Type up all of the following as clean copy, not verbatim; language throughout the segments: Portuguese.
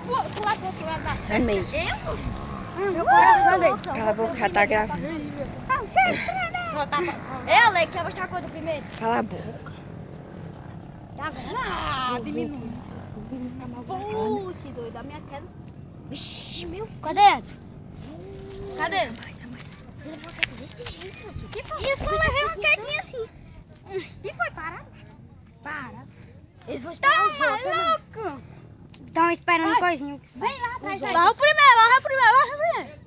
pra pular pro outro lado da É mesmo. Meu coração dele. Cala a boca, já tá gravando. Só tá pra... É, Ale, quer mostrar a cor do primeiro? Cala a boca. Tá vendo? Ah, diminui. Puxa, doido, a minha queda. Vixe, meu filho. Cadê, Edson? Cadê? Você levou uma queda desse jeito, que foi? Eu só levei uma quedinha assim. E foi parado? Parado. Eles vão esperar os outros, louco. Estão esperando coisinha que sai. Vem lá atrás, aí. Lá o primeiro.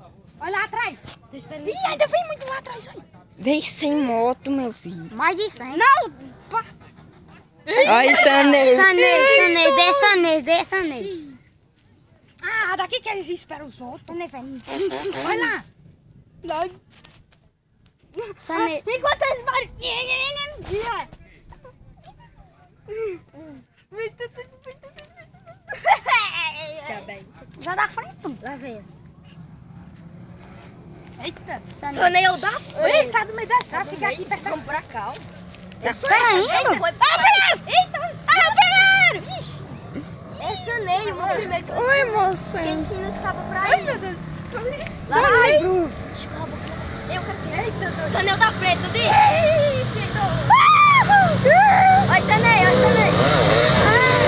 Olha lá atrás. Tô esperando. Ih, ainda vem muito lá atrás, aí. Vem sem moto, meu filho. Mais de 100. Não, pá. Olha isso, Sanei. Sanei, desça nele. Ah, daqui que eles esperam os outros. Sanei, vai. Olha lá. Sanei. Enquanto eles vão... Já dá frente. Lá vem. Eita. Sanei. eu da frente. Ei, sai do meio da chave, fica aqui perto da Vamos pra cá. Tá indo? Foi primeiro. Eita. Primeiro. Ixi. É Saneio, o primeiro que Oi, moça. que ensina os cabos pra Ai, ir. meu Deus. Lá Vai, vai. Bruno. Eu quero que... Eita, doido. Saneio da frente, tu diz? Eita. Olha Saneio, olha Saneio.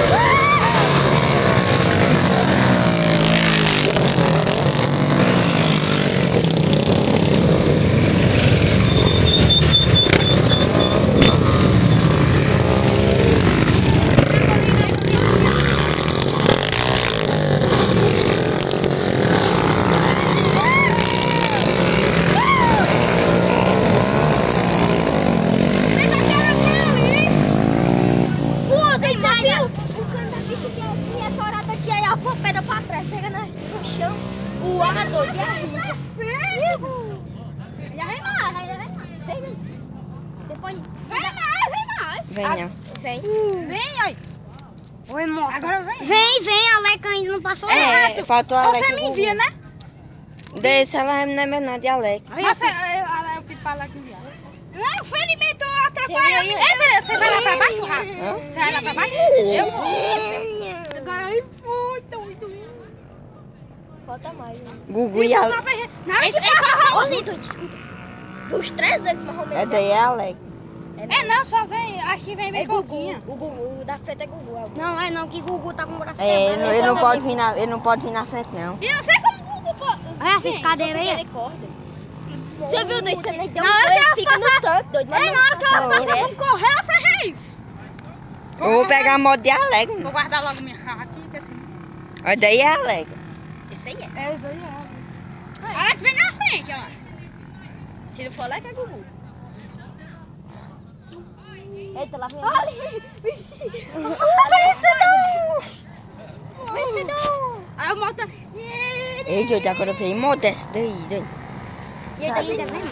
Tem mais, Viu? O cano da bicha que é assim, é torada aqui, aí a pô, pedra pra trás, pega no chão. O ar doido, e a rica. Já vem mais. Ainda vai mais. Vem. Depois... Vem mais. Venha. Vem. Vem, aí. Oi, moça. Agora vem. Vem, a Leca ainda não passou. É, faltou a Alex. Você me envia, né? Deixa ela não é menor de Alex. Mas eu pedi pra ela que enviar. Não, o Fanny inventou atrapalhar. Você viu aí? Você vai lá pra baixo, Rafa? Hã? Você vai lá pra baixo? Eu vou. Agora aí foi, doido. Falta mais, né? Gugu e Alex. Esse Ô, Lindo, escuta. Os 300 mais ou menos. É daí é Alex. É não, só vem. Aqui vem É bem Gugu. pouquinho. O Gugu, o da frente é Gugu. É o Gugu. Não, que Gugu tá com o braço É, quebrado. ele não pode vir na, ele não pode vir na frente, não. E não sei como o Gugu pode. Olha essas cadeiras aí. Ele corda. Você viu, doido? Você nem deu Na hora que ela fica no tanque, doido. Mas Na hora que elas não passam, direto. vamos correr, ela faz isso. Eu vou pegar a moto de Alex. Vou guardar logo minha carro aqui, que assim. Olha daí é Alex. Isso aí é. É, daí é. Alex vem na frente, ó. Se não for lá, que é Gugu. Eita, lá vem a Olha, vixe. vencedor. Aí a moto... Ei, doido, agora vem moto dessa daí, doido. E Ainda aí, vem mais.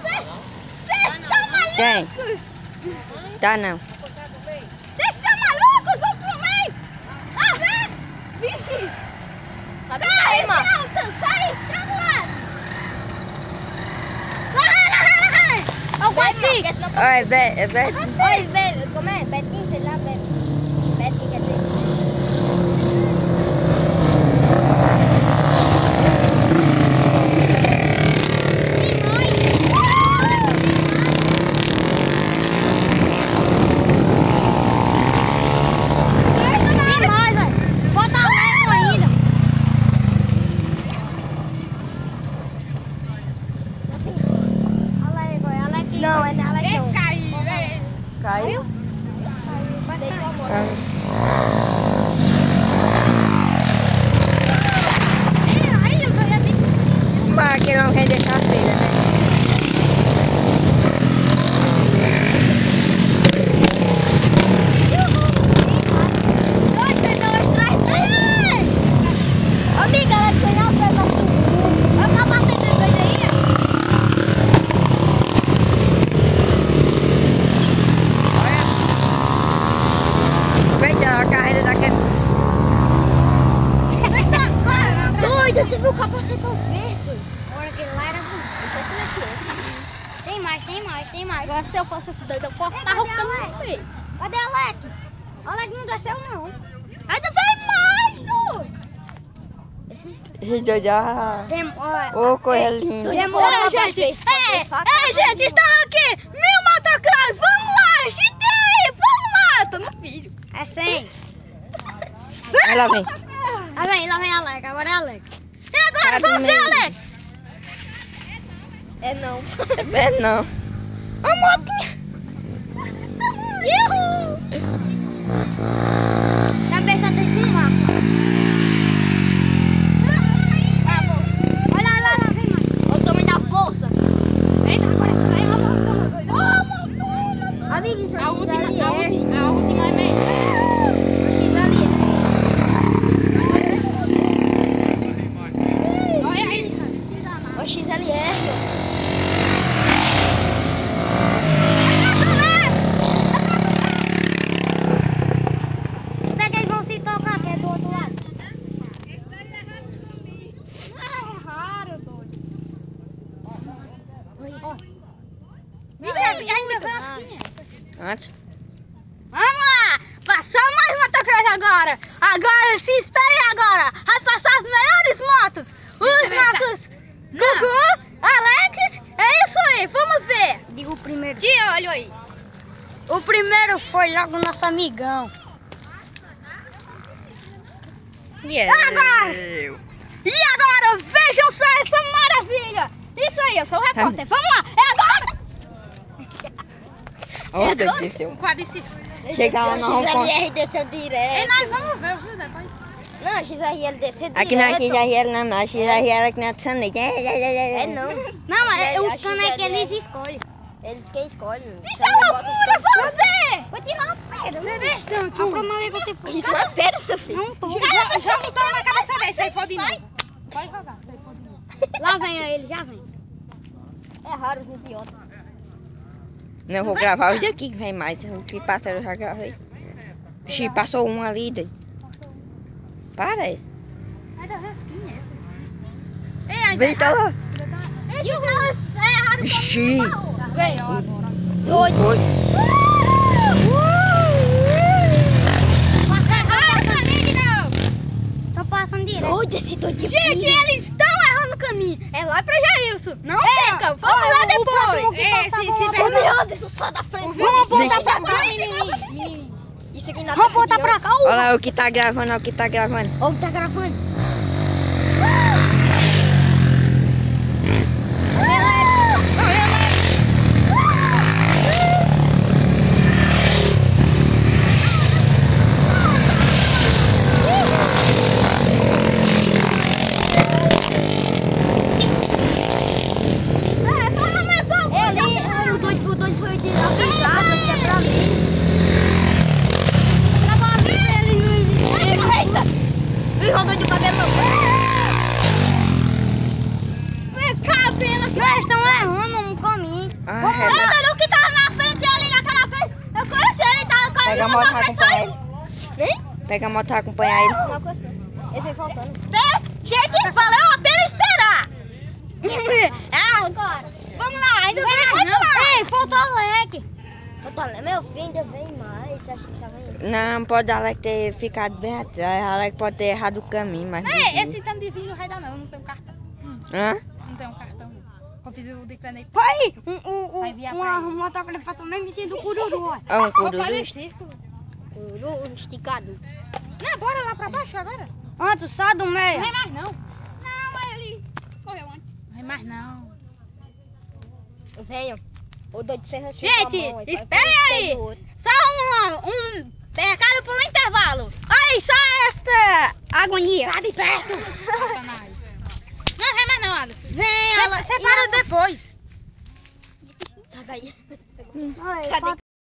Vocês estão Tem. malucos? Tá não. Vocês estão malucos? Vão pro meio. Ah, vem. Vixe. Sobe aí, mano. Sai, estrangulado. Vai. Ô, Guati. Olha, é velho. Oi, velho. Como é? Betinho, sei lá, velho. Betinho, quer dizer. Tem mais, velho. Bota a Leca ainda. Aleca. Não, é na Alex não. Vem cair, vem. Caiu? Deitou a moto. Aí, eu ganhei a minha. Mas aqui não quer deixar feira, né? Amiga, ela ganhou o prêmio do Gugu. Eu capacete dos dois aí. Feita a carreira daquele. Doido, você viu o capacete verde? Agora aquele lá era bonito. Tem mais. Agora se eu fosse esse doido, eu cortava Cadê o cano a no Alex? meio. Cadê a Leque? A Leque não desceu, não. Ainda vem mais, doido. Esse doido, ah. Demora. Ô, coisa linda. Demora, gente. Ei, gente, estão aqui 1000 motocross. Vamos lá, agita aí, vamos lá. Tô no vídeo. É 100. Ela vem. Lá vem Alex. Agora é Alex. E agora, vamos ver, Alex. É não. É não. A motinha. Uhul! Também só tem filmar. Olha lá, vem mais. Olha o tamanho da bolsa. Eita, agora isso daí é uma bolsa. Amigo, isso A última é meio. Olha aí. O XLR. Pega aí, vão se tocar, que é do outro lado. É raro, doido. Vixe, ainda vem as 500. Antes. Vamos lá! Passar mais motocross agora! Agora, se espere agora! Vai passar as melhores motos! Os nossos Gugu, Alex, é isso aí! Vamos ver! Diga o primeiro. De olho aí! O primeiro foi logo o nosso amigão. Agora! E agora, vejam só essa maravilha! Isso aí, eu sou o repórter! Vamos lá! É agora! Ó, o doido desceu. Chegar lá, nós vamos... XLR desceu direto. E nós vamos ver, viu, depois? Não, XRL desceu direto. Aqui não, XRL não, mas XRL aqui na Sanete. É não. Não, os canos é que eles escolhem. Eles quem escolhem. Isso é loucura! Vamos ver! Vou tirar uma pedra. Você vê, Só pra não ver você for. Isso é pedra, filho! Não tô. Já botou na cabeça dele, sai fora de novo! Pode jogar, sai fora de novo! Lá vem ele, já vem. É raro os idiotas. Não, eu vou gravar os daqui que vem mais. O que passa eu já gravei. Vixe, passou um ali, doido. Parece. Vai dar umas 500. Ei, ainda Vem, tá lá. é raro Vixe. Vem, Doido. Tô passando direto. Doido esse doido. Gente, eles estão errando o caminho. É lá pra Jailson. Não fica. Vamos lá depois. Ô, Anderson, sai da frente. Vamos voltar pra cá. Isso aqui na Vamos voltar pra cá. Olha lá o que tá gravando, olha o que tá gravando. Ó, tá gravando. O doido foi tirar o pisado, que é pra mim. Agora ele não existe. Eita! Me rodou de cabelo. Cabelo aqui. Eles estão errando no caminho. Ah, Ei, doido, o que tá na frente ali, naquela frente? Eu conheci ele, tá com Pega a moto pra acompanhar ele. Vem? Pega a moto pra acompanhar ele. Não conheço. Ele vem faltando. Gente, valeu a pena esperar. Agora. Vamos lá, ainda vem muito mais. Ei, faltou o leque. Meu filho, ainda vem mais. Você acha que só vem isso? Não, pode Alex ter ficado bem atrás. Alex pode ter errado o caminho, mas. Esse tanto de vídeo não vai dar não, não tem um cartão. Hã? Não tem um cartão. Vou pedir o declaro aí. Aí, Vai vir a uma praia. motocicleta passou mesmo em do cururu, ó. É um Vou cururu. fazer círculo. Cururu esticado. Não, bora lá pra baixo agora. Antes, sai do meio. Não vem mais não. Não, mas ele correu antes. Não vem mais não. Venham. O doido fez assim. Gente, esperem aí. Só um pecado por um intervalo. Olha só esta agonia. Sai de perto. Não vem mais não, Alex. Vem, Alex. Separa depois. Sai daí. Cadê?